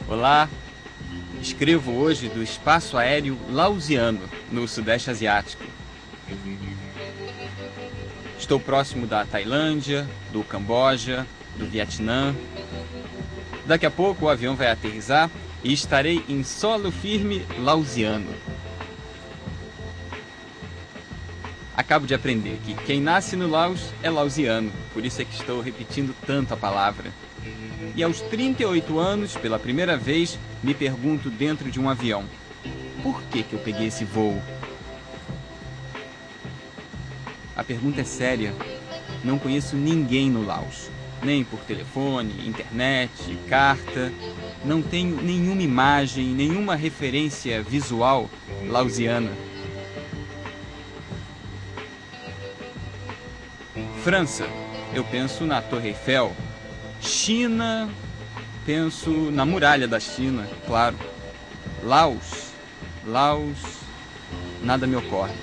Olá, escrevo hoje do espaço aéreo Laosiano, no Sudeste Asiático. Estou próximo da Tailândia, do Camboja, do Vietnã. Daqui a pouco o avião vai aterrissar e estarei em solo firme laosiano. Acabo de aprender que quem nasce no Laos é laosiano, por isso é que estou repetindo tanto a palavra. E aos 38 anos, pela primeira vez, me pergunto dentro de um avião: por que eu peguei esse voo? A pergunta é séria. Não conheço ninguém no Laos. Nem por telefone, internet, carta. Não tenho nenhuma imagem, nenhuma referência visual laosiana. França, eu penso na Torre Eiffel. China, penso na muralha da China, claro. Laos, nada me ocorre.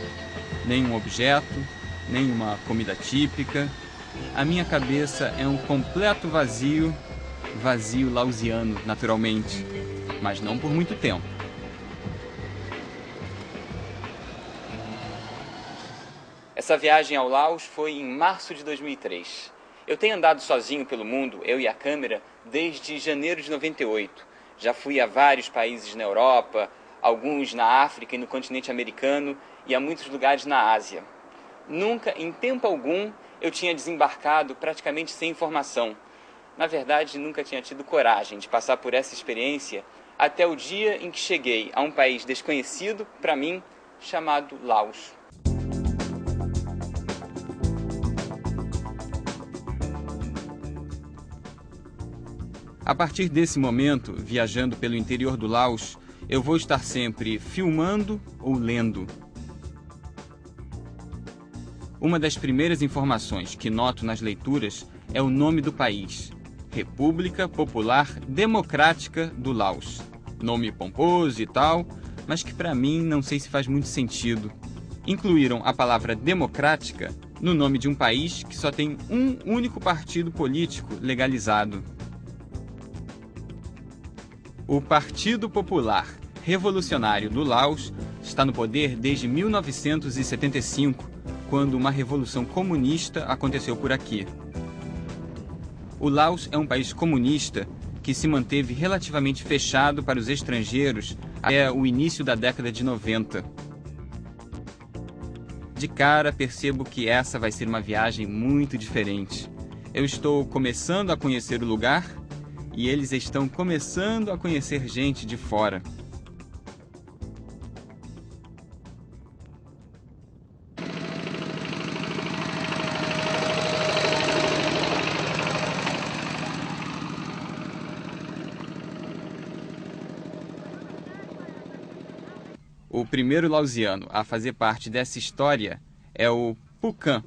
Nenhum objeto, nenhuma comida típica. A minha cabeça é um completo vazio laosiano, naturalmente, mas não por muito tempo. Essa viagem ao Laos foi em março de 2003. Eu tenho andado sozinho pelo mundo, eu e a câmera, desde janeiro de 98. Já fui a vários países na Europa, alguns na África e no continente americano e a muitos lugares na Ásia. Nunca, em tempo algum, eu tinha desembarcado praticamente sem informação. Na verdade, nunca tinha tido coragem de passar por essa experiência até o dia em que cheguei a um país desconhecido para mim, chamado Laos. A partir desse momento, viajando pelo interior do Laos, eu vou estar sempre filmando ou lendo. Uma das primeiras informações que noto nas leituras é o nome do país, República Popular Democrática do Laos. Nome pomposo e tal, mas que para mim não sei se faz muito sentido. Incluíram a palavra democrática no nome de um país que só tem um único partido político legalizado. O Partido Popular Revolucionário do Laos está no poder desde 1975, quando uma revolução comunista aconteceu por aqui. O Laos é um país comunista que se manteve relativamente fechado para os estrangeiros até o início da década de 90. De cara, percebo que essa vai ser uma viagem muito diferente. Eu estou começando a conhecer o lugar e eles estão começando a conhecer gente de fora. O primeiro laosiano a fazer parte dessa história é o Pucan.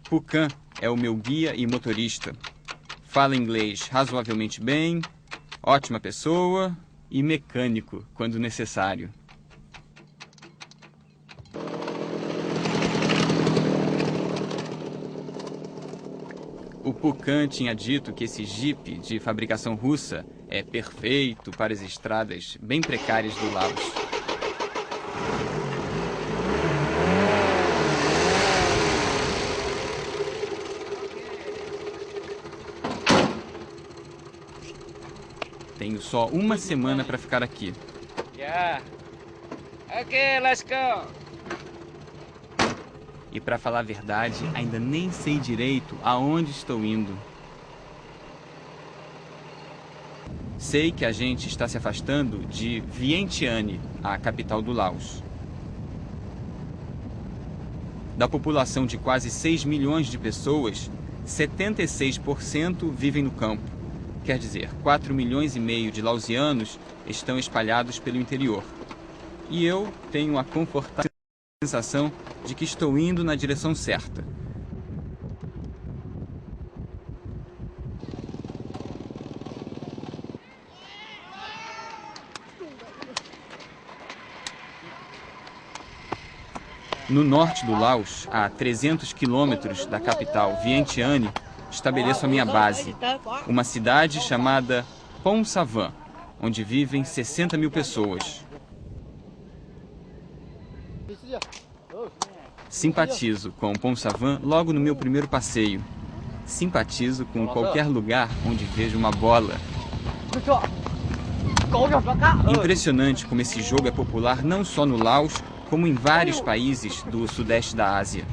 Pucan é o meu guia e motorista. Fala inglês razoavelmente bem, ótima pessoa e mecânico quando necessário. O Pucan tinha dito que esse Jeep de fabricação russa é perfeito para as estradas bem precárias do Laos. Tenho só uma semana para ficar aqui. Yeah. Okay, let's go. E para falar a verdade, ainda nem sei direito aonde estou indo. Sei que a gente está se afastando de Vientiane, a capital do Laos. Da população de quase 6 milhões de pessoas, 76% vivem no campo. Quer dizer, 4 milhões e meio de laosianos estão espalhados pelo interior. E eu tenho a confortável sensação de que estou indo na direção certa. No norte do Laos, a 300 quilômetros da capital Vientiane, estabeleço a minha base, uma cidade chamada Phom Savan, onde vivem 60 mil pessoas. Simpatizo com Phom Savan logo no meu primeiro passeio. Simpatizo com qualquer lugar onde vejo uma bola. Impressionante como esse jogo é popular não só no Laos, como em vários países do sudeste da Ásia.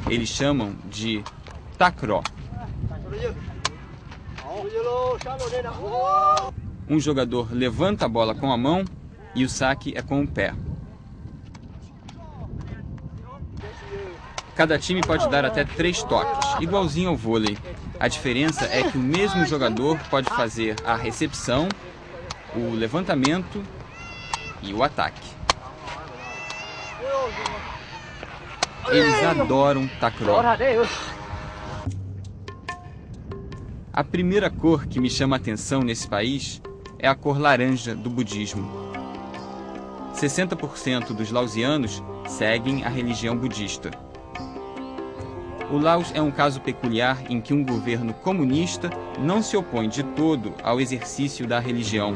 Eles chamam de takraw. Um jogador levanta a bola com a mão e o saque é com o pé. Cada time pode dar até 3 toques, igualzinho ao vôlei. A diferença é que o mesmo jogador pode fazer a recepção, o levantamento e o ataque. Eles adoram takraw. A primeira cor que me chama a atenção nesse país é a cor laranja do budismo. 60% dos lausianos seguem a religião budista. O Laos é um caso peculiar em que um governo comunista não se opõe de todo ao exercício da religião.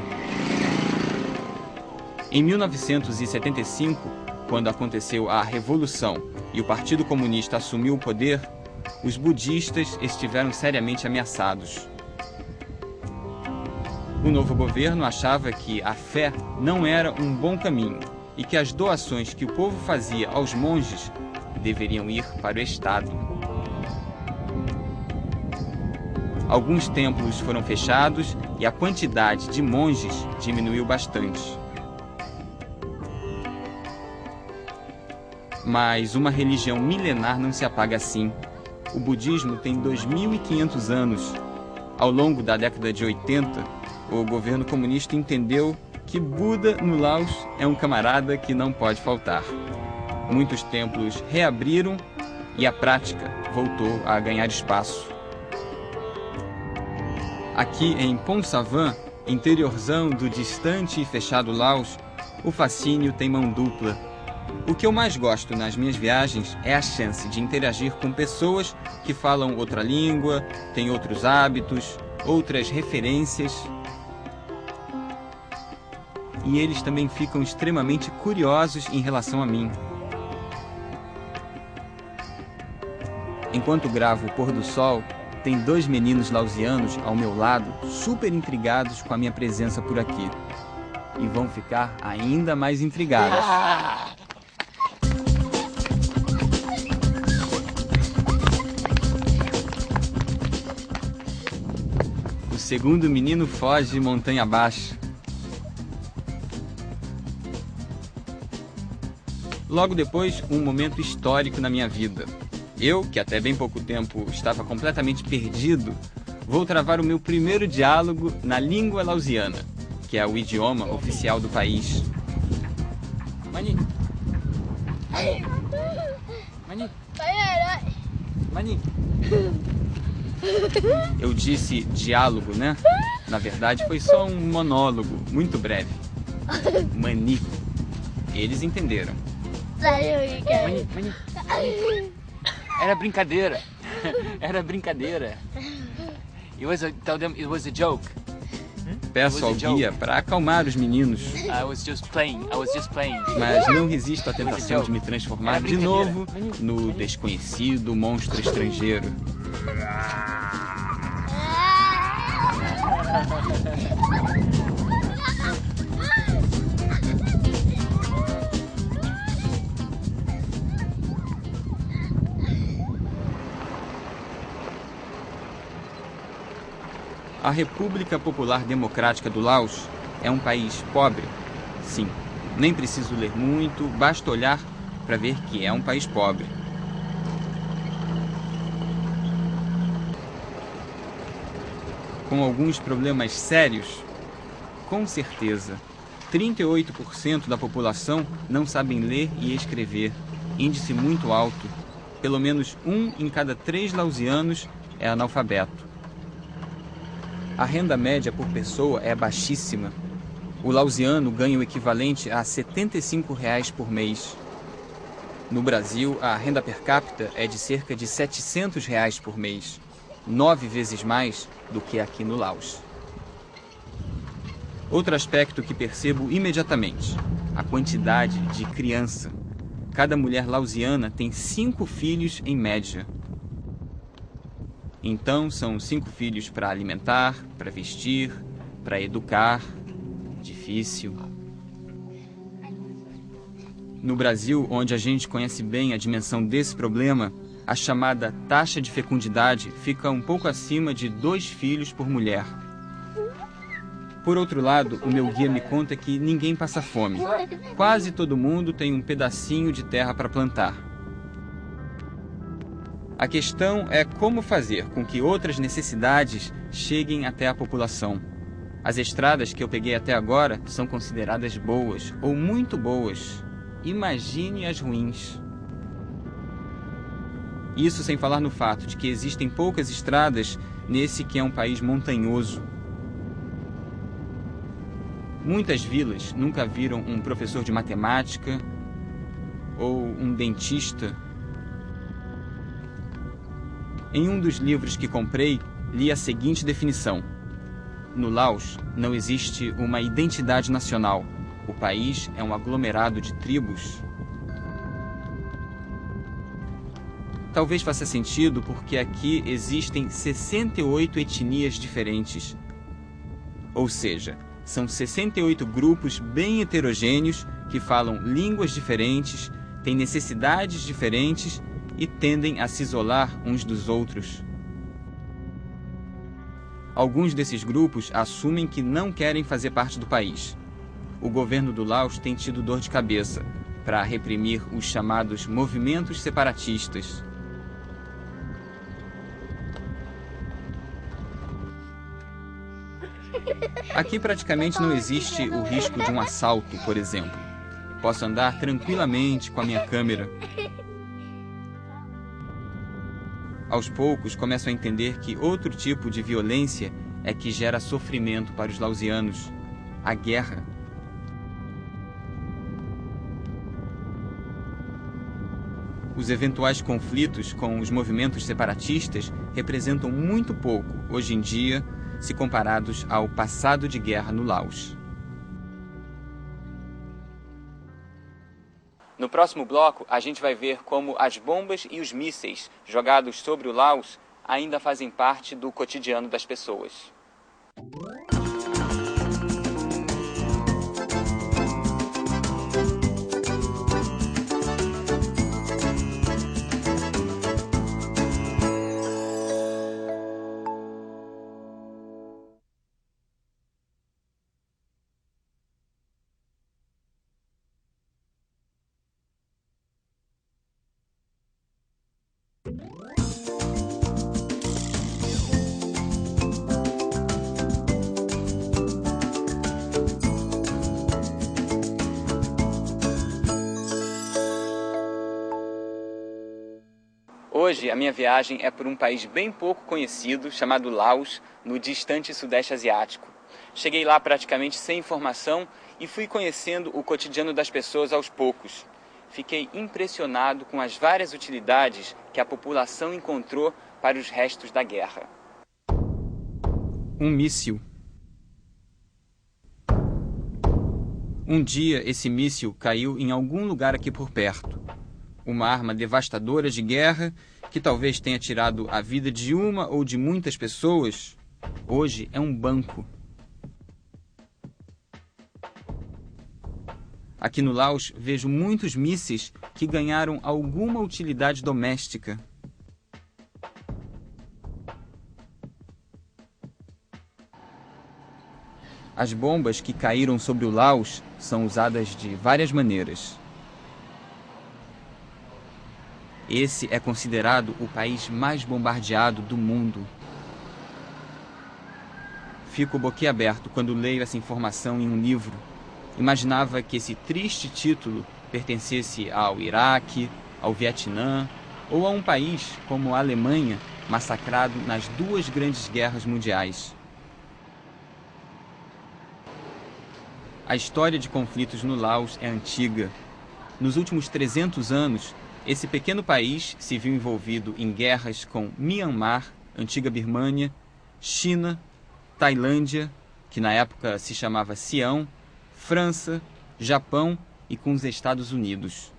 Em 1975, quando aconteceu a Revolução e o Partido Comunista assumiu o poder, os budistas estiveram seriamente ameaçados. O novo governo achava que a fé não era um bom caminho e que as doações que o povo fazia aos monges deveriam ir para o Estado. Alguns templos foram fechados e a quantidade de monges diminuiu bastante. Mas uma religião milenar não se apaga assim. O budismo tem 2.500 anos. Ao longo da década de 80, o governo comunista entendeu que Buda no Laos é um camarada que não pode faltar. Muitos templos reabriram e a prática voltou a ganhar espaço. Aqui em Phom Savan, interiorzão do distante e fechado Laos, o fascínio tem mão dupla. O que eu mais gosto nas minhas viagens é a chance de interagir com pessoas que falam outra língua, têm outros hábitos, outras referências. E eles também ficam extremamente curiosos em relação a mim. Enquanto gravo o pôr do sol, tem 2 meninos lausianos ao meu lado, super intrigados com a minha presença por aqui. E vão ficar ainda mais intrigados. O segundo menino foge montanha abaixo. Logo depois, um momento histórico na minha vida. Eu, que até bem pouco tempo estava completamente perdido, vou travar o meu primeiro diálogo na língua lausiana, que é o idioma oficial do país. Mani. Mani. Mani. Eu disse diálogo, né? Na verdade, foi só um monólogo, muito breve. Mani. Eles entenderam. Mani, mani. Era brincadeira. Era brincadeira. Tell them it was a joke. Peço ao guia para acalmar os meninos. I was just playing. Mas não resisto à tentação de me transformar de novo no desconhecido monstro estrangeiro. A República Popular Democrática do Laos é um país pobre? Sim. Nem preciso ler muito, basta olhar para ver que é um país pobre. Com alguns problemas sérios? Com certeza. 38% da população não sabem ler e escrever, índice muito alto. Pelo menos 1 em cada 3 lausianos é analfabeto. A renda média por pessoa é baixíssima. O lausiano ganha o equivalente a R$ 75 por mês. No Brasil, a renda per capita é de cerca de R$ 700 por mês, 9 vezes mais do que aqui no Laos. Outro aspecto que percebo imediatamente, a quantidade de criança. Cada mulher lausiana tem 5 filhos em média. Então, são 5 filhos para alimentar, para vestir, para educar. Difícil. No Brasil, onde a gente conhece bem a dimensão desse problema, a chamada taxa de fecundidade fica um pouco acima de 2 filhos por mulher. Por outro lado, o meu guia me conta que ninguém passa fome. Quase todo mundo tem um pedacinho de terra para plantar. A questão é como fazer com que outras necessidades cheguem até a população. As estradas que eu peguei até agora são consideradas boas ou muito boas. Imagine as ruins. Isso sem falar no fato de que existem poucas estradas nesse que é um país montanhoso. Muitas vilas nunca viram um professor de matemática ou um dentista. Em um dos livros que comprei, li a seguinte definição: no Laos não existe uma identidade nacional. O país é um aglomerado de tribos. Talvez faça sentido porque aqui existem 68 etnias diferentes. Ou seja, são 68 grupos bem heterogêneos que falam línguas diferentes, têm necessidades diferentes e tendem a se isolar uns dos outros. Alguns desses grupos assumem que não querem fazer parte do país. O governo do Laos tem tido dor de cabeça para reprimir os chamados movimentos separatistas. Aqui praticamente não existe o risco de um assalto, por exemplo. Posso andar tranquilamente com a minha câmera. Aos poucos, começo a entender que outro tipo de violência é que gera sofrimento para os lausianos: a guerra. Os eventuais conflitos com os movimentos separatistas representam muito pouco, hoje em dia, se comparados ao passado de guerra no Laos. No próximo bloco, a gente vai ver como as bombas e os mísseis jogados sobre o Laos ainda fazem parte do cotidiano das pessoas. Hoje, a minha viagem é por um país bem pouco conhecido, chamado Laos, no distante sudeste asiático. Cheguei lá praticamente sem informação e fui conhecendo o cotidiano das pessoas aos poucos. Fiquei impressionado com as várias utilidades que a população encontrou para os restos da guerra. Um míssil. Um dia, esse míssil caiu em algum lugar aqui por perto. Uma arma devastadora de guerra que talvez tenha tirado a vida de uma ou de muitas pessoas, hoje é um banco. Aqui no Laos vejo muitos mísseis que ganharam alguma utilidade doméstica. As bombas que caíram sobre o Laos são usadas de várias maneiras. Esse é considerado o país mais bombardeado do mundo. Fico boquiaberto quando leio essa informação em um livro. Imaginava que esse triste título pertencesse ao Iraque, ao Vietnã ou a um país como a Alemanha, massacrado nas 2 grandes guerras mundiais. A história de conflitos no Laos é antiga. Nos últimos 300 anos, esse pequeno país se viu envolvido em guerras com Myanmar, antiga Birmânia, China, Tailândia, que na época se chamava Sião, França, Japão e com os Estados Unidos.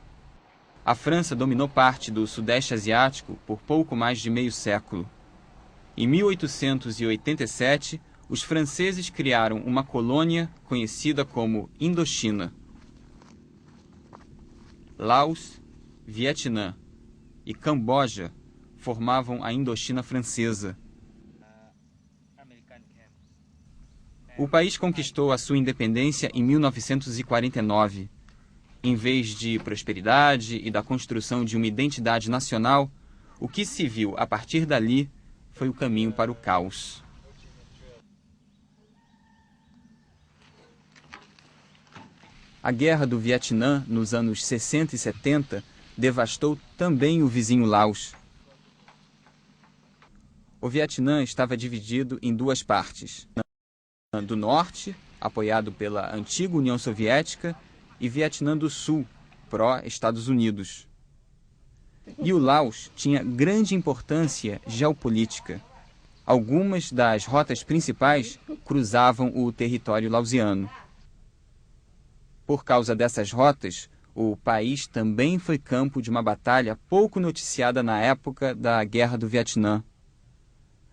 A França dominou parte do Sudeste Asiático por pouco mais de meio século. Em 1887, os franceses criaram uma colônia conhecida como Indochina. Laos, Vietnã e Camboja formavam a Indochina francesa. O país conquistou a sua independência em 1949. Em vez de prosperidade e da construção de uma identidade nacional, o que se viu a partir dali foi o caminho para o caos. A Guerra do Vietnã, nos anos 60 e 70, devastou também o vizinho Laos. O Vietnã estava dividido em duas partes. Do Norte, apoiado pela antiga União Soviética, e Vietnã do Sul, pró-Estados Unidos. E o Laos tinha grande importância geopolítica. Algumas das rotas principais cruzavam o território lausiano. Por causa dessas rotas, o país também foi campo de uma batalha pouco noticiada na época da Guerra do Vietnã.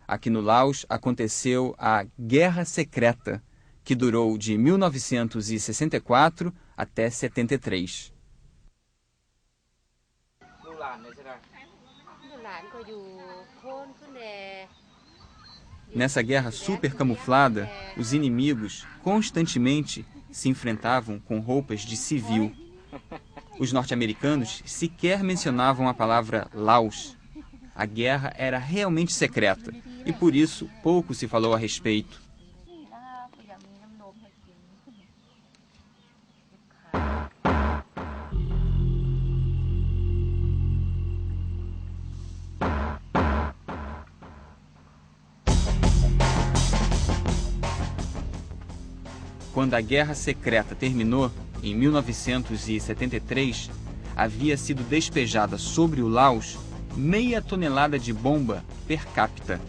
Aqui no Laos aconteceu a Guerra Secreta, que durou de 1964 até 73. Nessa guerra super camuflada, os inimigos constantemente se enfrentavam com roupas de civil. Os norte-americanos sequer mencionavam a palavra Laos. A guerra era realmente secreta e por isso pouco se falou a respeito. Quando a Guerra Secreta terminou, em 1973, havia sido despejada sobre o Laos meia tonelada de bomba per capita.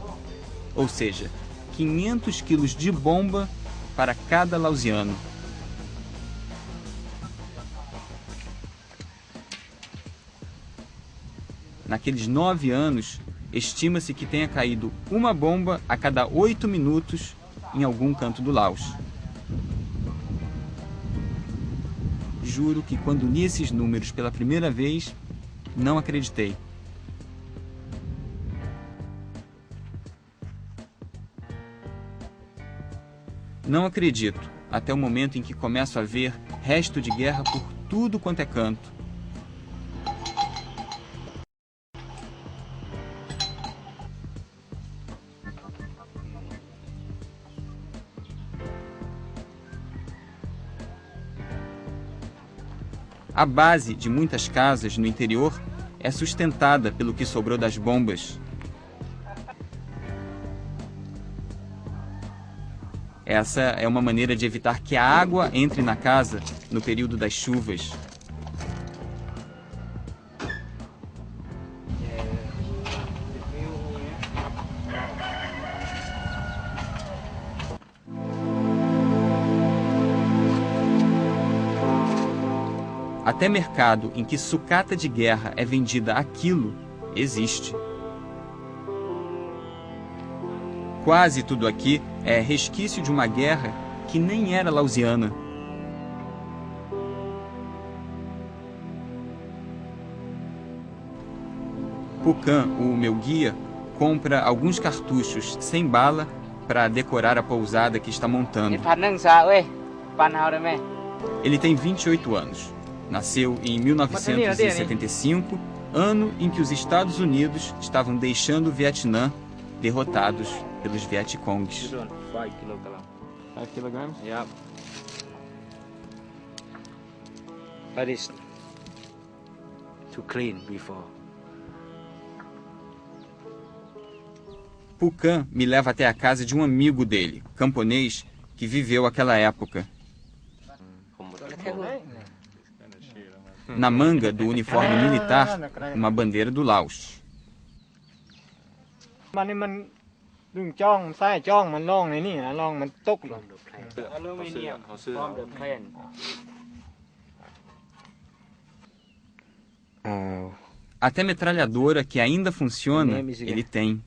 Ou seja, 500 quilos de bomba para cada lausiano. Naqueles 9 anos, estima-se que tenha caído uma bomba a cada 8 minutos em algum canto do Laos. Juro que quando li esses números pela primeira vez, não acreditei. Não acredito, até o momento em que começo a ver resto de guerra por tudo quanto é canto. A base de muitas casas no interior é sustentada pelo que sobrou das bombas. Essa é uma maneira de evitar que a água entre na casa no período das chuvas. Até mercado em que sucata de guerra é vendida a quilo, existe. Quase tudo aqui é resquício de uma guerra que nem era lausiana. Phucan, o meu guia, compra alguns cartuchos sem bala para decorar a pousada que está montando. Ele tem 28 anos. Nasceu em 1975, ano em que os Estados Unidos estavam deixando o Vietnã derrotados pelos Vietcongs. 5 kilograms? Yeah. But it's too clean before. Phucan me leva até a casa de um amigo dele, camponês, que viveu aquela época. Na manga do uniforme militar, uma bandeira do Laos. Até metralhadora que ainda funciona, ele tem.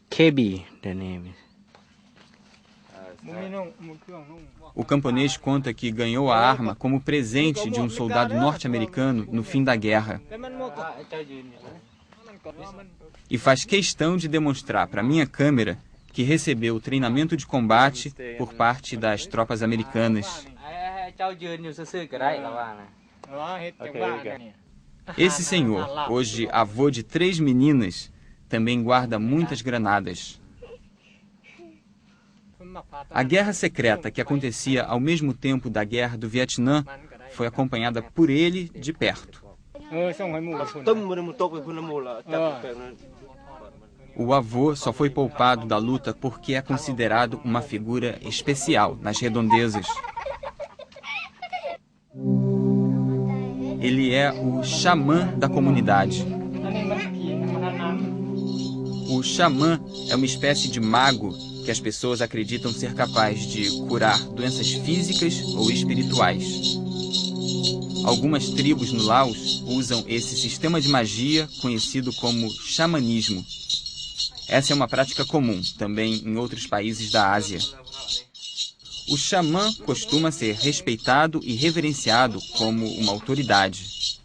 KB, the name is. O camponês conta que ganhou a arma como presente de um soldado norte-americano no fim da guerra. E faz questão de demonstrar para minha câmera que recebeu treinamento de combate por parte das tropas americanas. Esse senhor, hoje avô de 3 meninas, também guarda muitas granadas. A guerra secreta que acontecia ao mesmo tempo da guerra do Vietnã foi acompanhada por ele de perto. O avô só foi poupado da luta porque é considerado uma figura especial nas redondezas. Ele é o xamã da comunidade. O xamã é uma espécie de mago que as pessoas acreditam ser capaz de curar doenças físicas ou espirituais. Algumas tribos no Laos usam esse sistema de magia conhecido como xamanismo. Essa é uma prática comum também em outros países da Ásia. O xamã costuma ser respeitado e reverenciado como uma autoridade.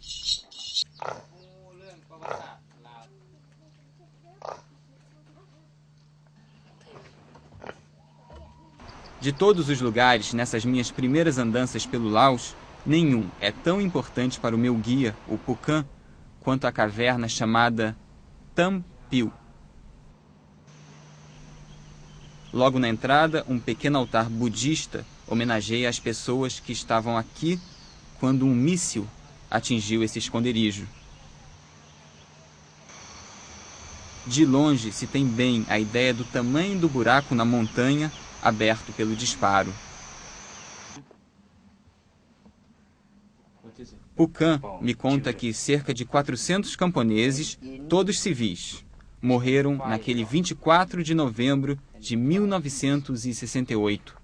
De todos os lugares nessas minhas primeiras andanças pelo Laos, nenhum é tão importante para o meu guia, o Phu-kan, quanto a caverna chamada Tam Piu. Logo na entrada, um pequeno altar budista homenageia as pessoas que estavam aqui quando um míssil atingiu esse esconderijo. De longe se tem bem a ideia do tamanho do buraco na montanha aberto pelo disparo. Phu-kan me conta que cerca de 400 camponeses, todos civis, morreram naquele 24 de novembro de 1968.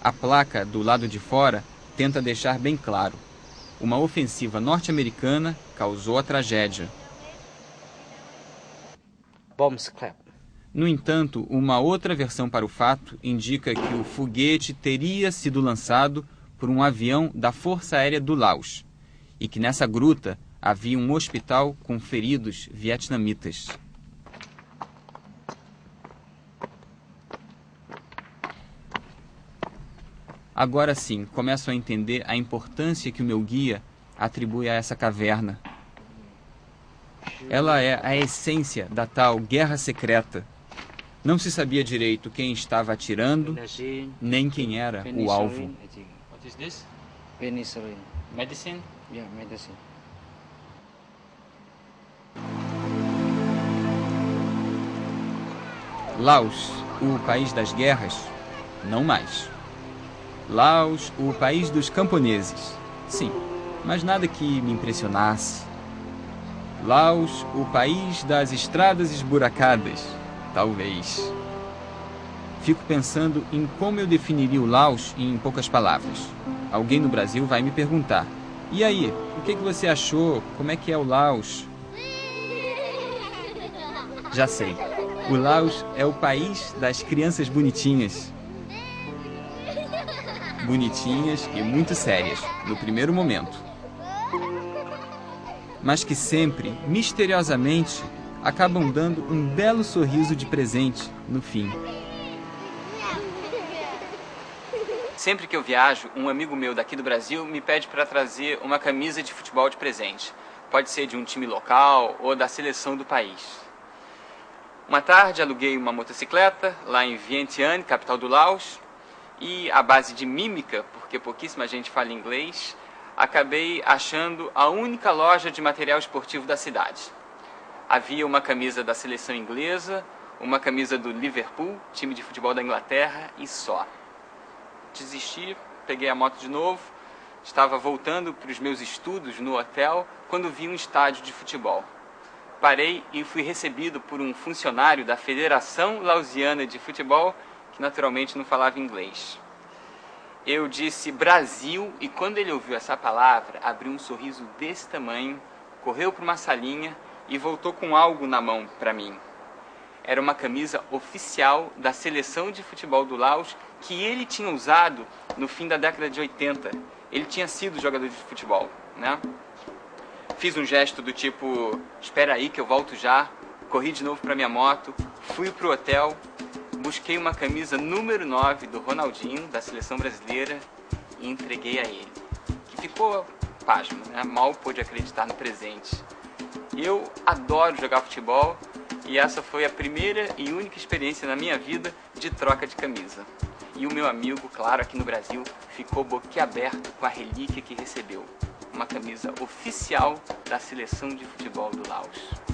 A placa do lado de fora tenta deixar bem claro: uma ofensiva norte-americana causou a tragédia. Bombs clap. No entanto, uma outra versão para o fato indica que o foguete teria sido lançado por um avião da Força Aérea do Laos e que nessa gruta havia um hospital com feridos vietnamitas. Agora sim, começo a entender a importância que o meu guia atribui a essa caverna. Ela é a essência da tal guerra secreta. Não se sabia direito quem estava atirando, nem quem era o alvo. What is this? Penicillin. Medicine? Yeah, medicine. Laos, o país das guerras? Não mais. Laos, o país dos camponeses? Sim, mas nada que me impressionasse. Laos, o país das estradas esburacadas? Talvez. Fico pensando em como eu definiria o Laos em poucas palavras. Alguém no Brasil vai me perguntar: e aí, o que você achou? Como é que é o Laos? Já sei. O Laos é o país das crianças bonitinhas. Bonitinhas e muito sérias, no primeiro momento. Mas que sempre, misteriosamente, acabam dando um belo sorriso de presente no fim. Sempre que eu viajo, um amigo meu daqui do Brasil me pede para trazer uma camisa de futebol de presente. Pode ser de um time local ou da seleção do país. Uma tarde aluguei uma motocicleta lá em Vientiane, capital do Laos, e à base de mímica, porque pouquíssima gente fala inglês, acabei achando a única loja de material esportivo da cidade. Havia uma camisa da seleção inglesa, uma camisa do Liverpool, time de futebol da Inglaterra, e só. Desisti, peguei a moto de novo, Estava voltando para os meus estudos no hotel quando vi um estádio de futebol. Parei e fui recebido por um funcionário da Federação Laosiana de Futebol, que naturalmente não falava inglês. Eu disse Brasil e quando ele ouviu essa palavra, abriu um sorriso desse tamanho, correu para uma salinha e voltou com algo na mão para mim. Era uma camisa oficial da seleção de futebol do Laos que ele tinha usado no fim da década de 80. Ele tinha sido jogador de futebol, né? Fiz um gesto do tipo, espera aí que eu volto já, corri de novo para minha moto, fui pro hotel, busquei uma camisa número 9 do Ronaldinho, da seleção brasileira, e entreguei a ele, que ficou pasmo, né? Mal pôde acreditar no presente. Eu adoro jogar futebol e essa foi a primeira e única experiência na minha vida de troca de camisa. E o meu amigo, claro, aqui no Brasil, ficou boquiaberto com a relíquia que recebeu. Uma camisa oficial da seleção de futebol do Laos.